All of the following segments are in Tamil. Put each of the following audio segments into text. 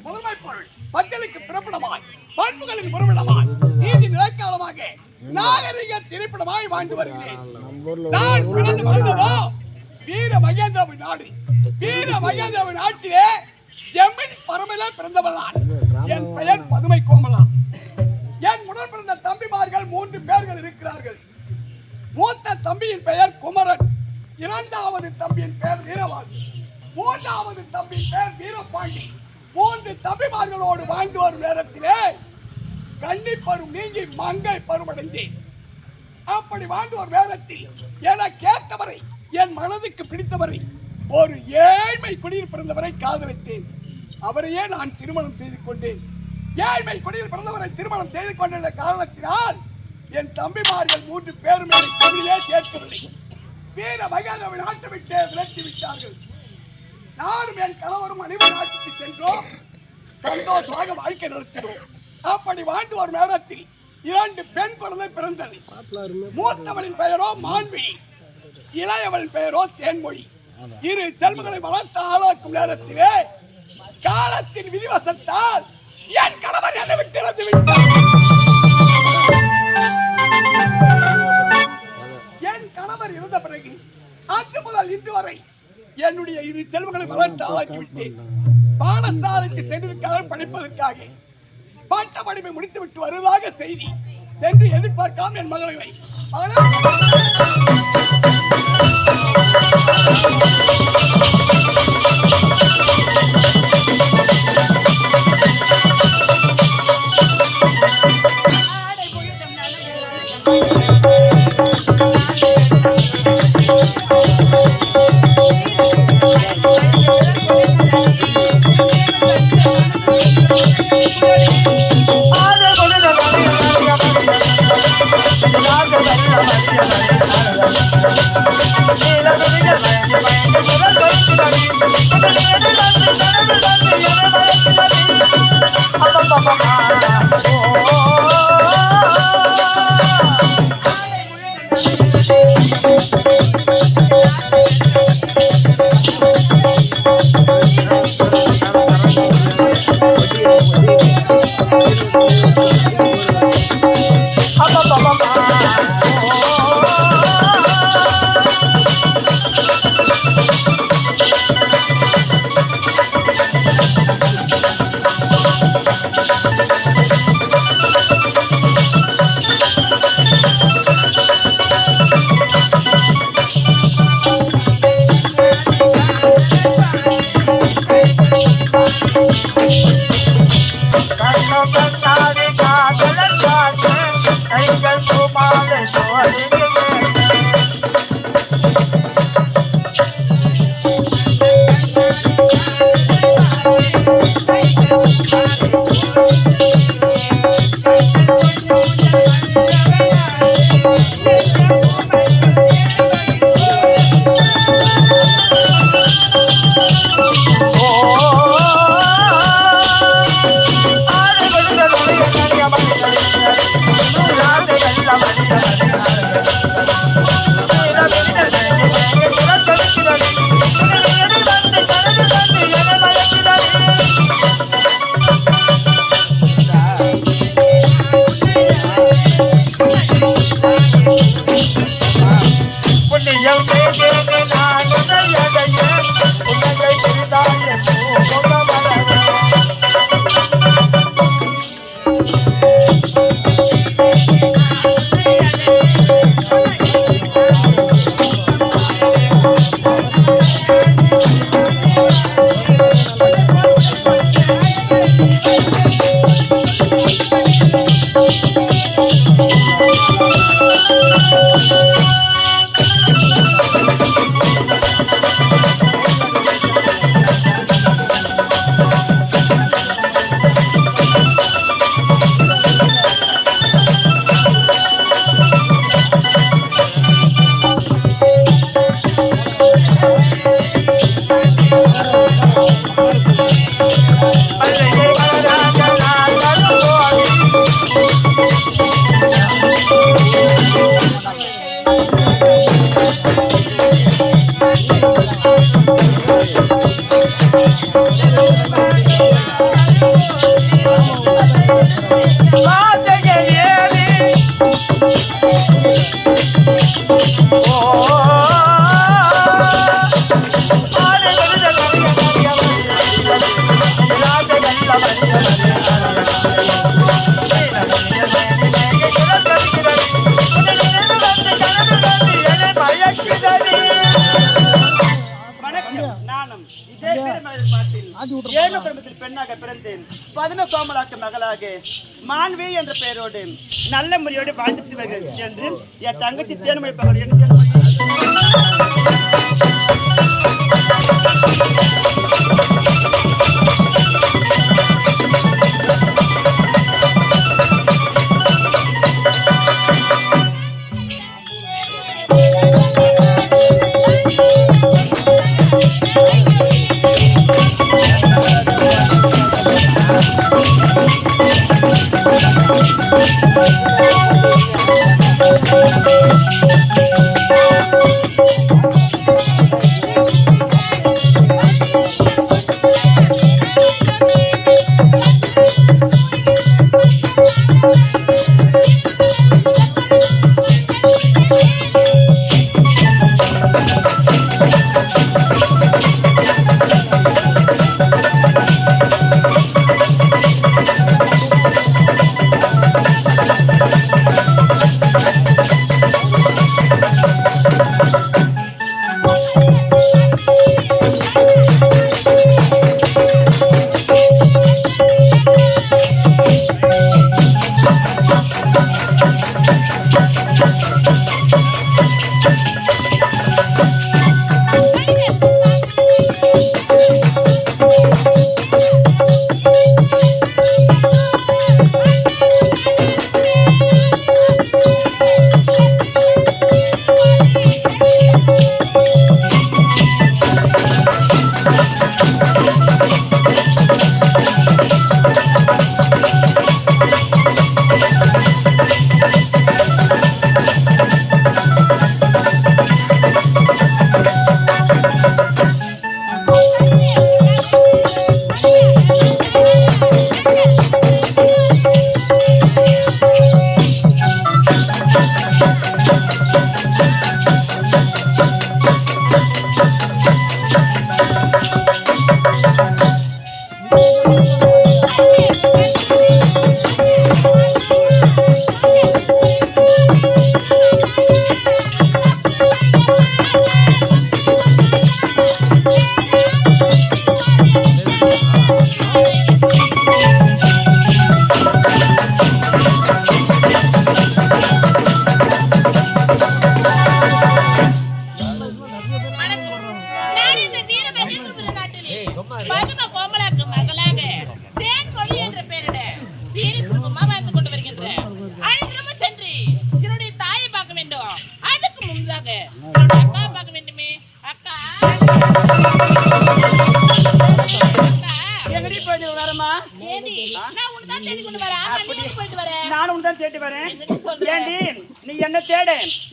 முதன்மை பொருள் பச்சலுக்கு பிறப்பிடமாய் பண்புகளின் புறவிடமாய் நீதி நிலைக்காலமாக நாகரிக திரைப்படமாய் வாழ்ந்து வருகிறேன். நான் பிறந்து வளர்ந்ததோ வீர மகேந்திராவின் நாடு. வீர மகேந்திராவின் நாட்டிலே ஜெமின் பரமல பிறந்தவள் நான். என் பெயர் பதுமை கோமலா. என் உடன் பிறந்த தம்பிமார்கள் 3 பேர்கள் இருக்கிறார்கள். மூத்த தம்பியின் பெயர் குமரன், இரண்டாவது தம்பியின் பெயர் வீரவாதி, மூன்றாவது தம்பியின் பெயர் வீரபாண்டி. 3 தம்பிமார்களோடு வாழ்ந்து வரும் நேரத்திலே கன்னிப்பருவம் நீங்கி மங்கை பருவடைந்தேன். அப்படி வாழ்ந்து வரும் நேரத்தில் எனக்கு ஏற்றவரை, என் மனதுக்கு பிடித்தவரை, ஒரு ஏழ்மை குடியில் பிறந்தவரை காதலித்தேன். அவரையே நான் திருமணம் செய்து கொண்டேன். ஏழ்மை குடியில் பிறந்தவரை திருமணம் செய்து கொண்ட காரணத்தினால் என் தம்பிமார்கள் 3 பேரும் என்னை தமிழிலே சேர்க்கவில்லை. வீர மகேந்திராவை நாட்டை விட்டு விரட்டி விட்டார்கள். நானும் என் கணவரும் அனைவரும் நாட்டுக்கு சென்றோம். சந்தோஷமாக வாழ்க்கை நடத்தினோம். அப்படி வாழ்ந்து வரும் நேரத்தில் 2 பெண் குழந்தை பிறந்தது. மூத்தவளின் பெயரோ மான்விழி, இளையவளின் பெயரோ தேன்மொழி. 2 செல்வங்களை வளர்த்து ஆளாக்கும் நேரத்திலே காலத்தின் விதிவசத்தால் என் கணவர் என்னை விட்டு இறந்து விட்டார். என் கணவர் இருந்த பிறகு அன்று முதல் இன்று வரை என்னுடைய 2 செல்வங்களை வளர்த்து ஆளாக்கிவிட்டேன். பாடசாலைக்கு சென்றிருக்காக படிப்பதற்காக பாட்ட படிப்பை முடித்து விட்டு வருவதாக செய்தி சென்று எதிர்பார்க்காம என் மகளை பெண்ணாக பிறந்தேன் பதும கோமலாக்கு மகளாக மான்வி என்ற பெயரோடு நல்ல முறையோடு வாழ்ந்துட்டு வருகிறேன் என்று என் தங்கச்சி தேனுமை பகல் என்று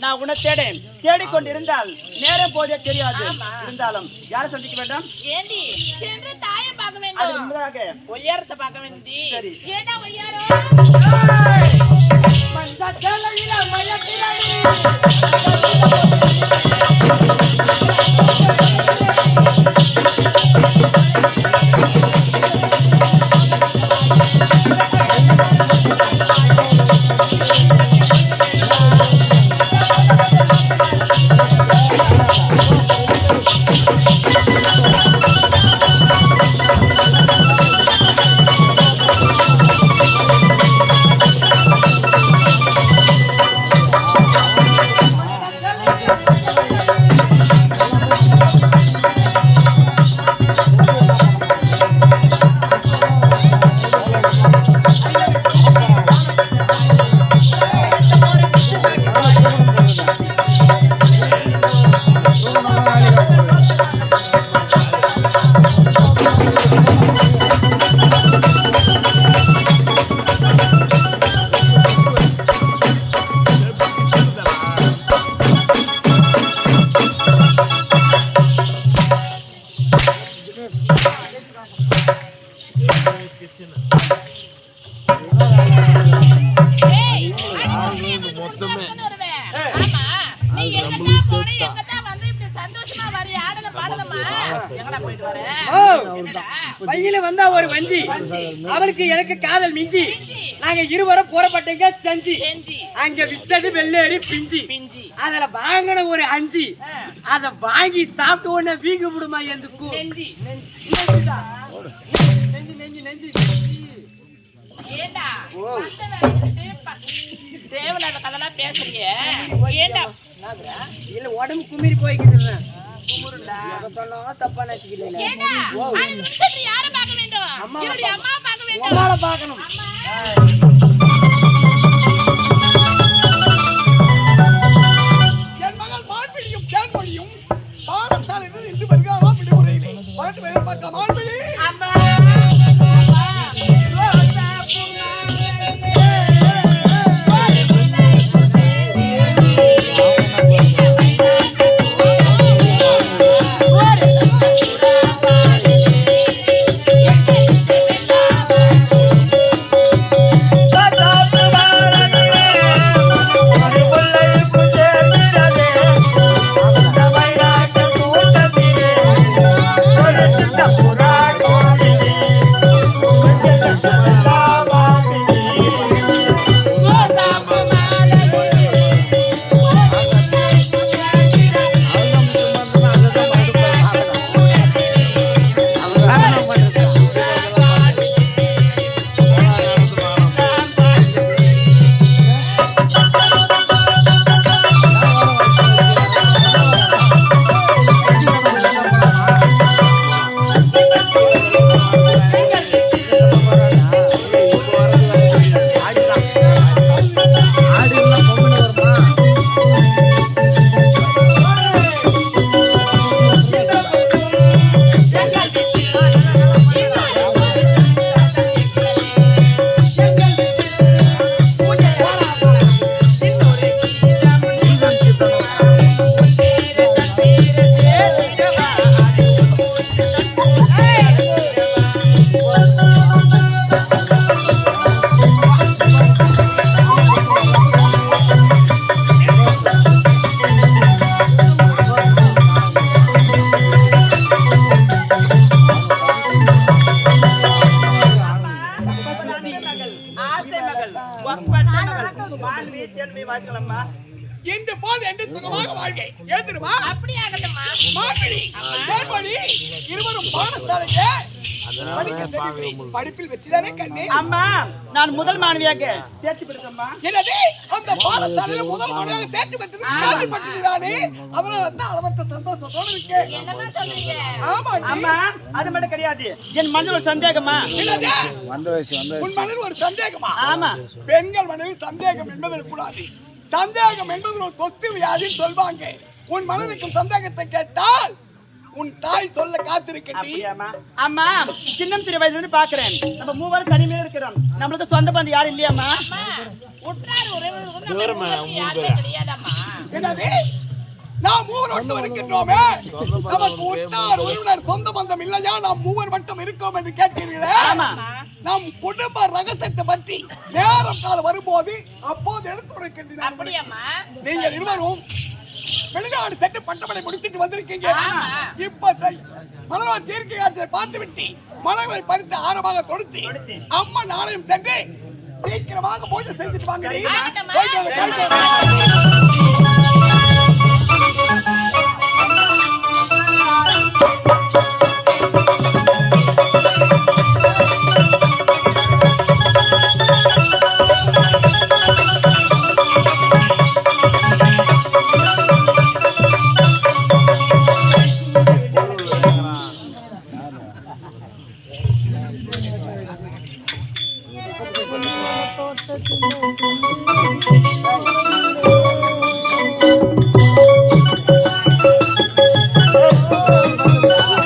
நான் உன்னை தேடிக்கொண்டிருந்தால் நேரம் போதே தெரியாது. இருந்தாலும் யாரை சந்திக்க வேண்டாம்? ஏண்டி சென்று தாயை பார்க்க வேண்டும். அது முன்னதாக ஒய்யாரத்தை பார்க்க வேண்டி. சரி. ஏடா ஒய்யாரோ? மஞ்சள் மயக்கிரடி. ஏய், அடிக்கடி எங்களுக்கு கொடுத்தாருன்னு வருவேன். ஆமா, நீ எங்கத்தான் போன, எங்கத்தான் வந்து இப்படி சந்தோஷமா வர்றிய? ஆடல பாடலமா? எங்கடா போயிட்டு வர? என்னடா? வழியில வந்தா ஒரு வஞ்சி, அவளுக்கு எனக்கு காதல் மிஞ்சி, நாங்க இருவரும் புறப்பட்டீங்க செஞ்சி. செஞ்சி. அங்க வித்தது வெள்ளேரி பிஞ்சி, பிஞ்சி. அதுல வாங்கின ஒரு அஞ்சி, அத வாங்கி சாப்பிட்டு உடனே வீங்க விடுமா எந்துக்கு செஞ்சி. நெஞ்சு நெஞ்சு நெஞ்சு ஏண்டா? வந்த வேலைக்கு தேவையில்லாத கதைலாம் பேசுறியே. ஏண்டா? இல்ல உடம்பு குமிரி போய்க்குது, சொன்னாலும் தப்பா நினைச்சுக்கிறீங்க. ஏண்டா? அந்த நிமிஷத்துல யாரை பார்க்க வேண்டும்? என்னுடைய அம்மா பார்க்க வேண்டும். உமால பாக்கணும். என் மகள் மான்பிடியும் தேன்மொழியும் பாடசாலையில் இன்று வருகிறாராம் விடுமுறையிலே. பாட்டு எதிர்பார்க்க மான்பிடி. அம்மா. இன்று போல் என்று சுகமாக வாழ்க்கை ஏந்திருமா. அப்படி ஆகட்டுமா? மான்பிடி தேன்மொழி இருவரும் பாடசாலைக்கு படிப்பில் வெற்றிதானே கண்ணே. அம்மா, நான் முதல் மாணவியாக தேர்ச்சி பெற்றேம்மா. என்னது? அந்த பாடசாலையில முதல் மாணவியாக தேர்ச்சி பெற்றது கேள்விப்பட்டதுதானே. அதனால தான் அளவற்ற சந்தோஷத்தோடு இருக்கேன். என்னமா சொல்றீங்க? ஆமா அம்மா, அது மட்டும் கிடையாது, என் மனதில் ஒரு சந்தேகமா. என்னது? உன் மனதில் ஒரு சந்தேகமா? ஆமா. பெண்கள் மனதில் சந்தேகம் என்பது இருக்கக்கூடாது. சந்தேகம் என்பது ஒரு தொத்து வியாதின்னு சொல்வாங்க. உன் மனதுக்கும் சந்தேகத்தை கேட்டால் உன் தாய் சொல்ல காத்திருக்கேன். அம்மா, சின்னம் சிறு வயதுல இருந்து பாக்குறேன், நம்ம மூவரும் தனிமையில இருக்கிறோம், நம்மளுக்கு சொந்த பந்தம் யாரும் இல்லையாம்மா? உற்றார் உறவினர்கள் யாருமே கிடையாதம்மா. என்னது? நாம் மூவர் மட்டும் இருக்கின்றோமே, நமக்கு உற்றார் உறவினர் சொந்த பந்தம் இல்லையா? நாம் மூவர் மட்டும் இருக்கோம் என்று கேட்கிறீர்களே. நம் குடும்ப ரகசியத்தை பற்றி நேரம் காலம் வரும்போது அப்போது எடுத்துரைக்கின்றன. அப்படியாம்மா? நீங்கள் இருவரும் வெளிநாடு சென்று பட்டமடை முடித்துட்டு வந்திருக்கீங்க. இப்ப மலர்வாழ் தீர்க்கை காட்சியை பார்த்து விட்டு மலர்களை பறித்து ஆரமாக தொடுத்து அம்மன் ஆலயம் சென்று சீக்கிரமாக பூஜை செஞ்சுட்டு வாங்கடி. போயிட்டு Oh,